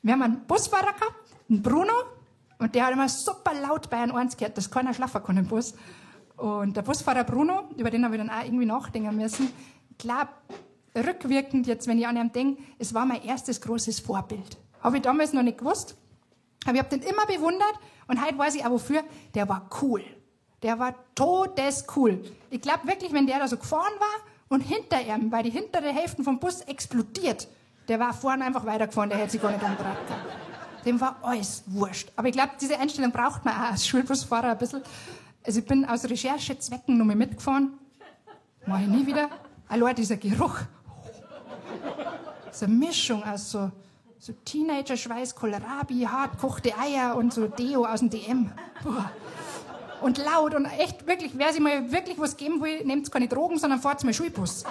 Wir haben einen Busfahrer gehabt, einen Bruno, und der hat immer super laut Bayern 1 gehört, dass keiner schlafen kann im Bus. Und der Busfahrer Bruno, über den habe ich dann auch irgendwie nachdenken müssen. Klar, rückwirkend jetzt, wenn ich an ihn denke, es war mein erstes großes Vorbild. Habe ich damals noch nicht gewusst, aber ich habe den immer bewundert und heute weiß ich auch wofür. Der war cool. Der war todescool. Ich glaube wirklich, wenn der da so gefahren war und hinter ihm, weil die hintere Hälfte vom Bus explodiert, der war vorne einfach weitergefahren, der hätte sich gar nicht umgedreht. Dem war alles wurscht. Aber ich glaube, diese Einstellung braucht man auch als Schulbusfahrer ein bisschen. Also ich bin aus Recherchezwecken noch mal mitgefahren. Mach ich nie wieder. Allein dieser Geruch. So eine Mischung aus so Teenager-Schweiß, Kohlrabi, hartkochte Eier und so Deo aus dem DM. Boah. Und laut und echt, wirklich, wer sich mal wirklich was geben will, nehmt keine Drogen, sondern fahrt mal Schulbus.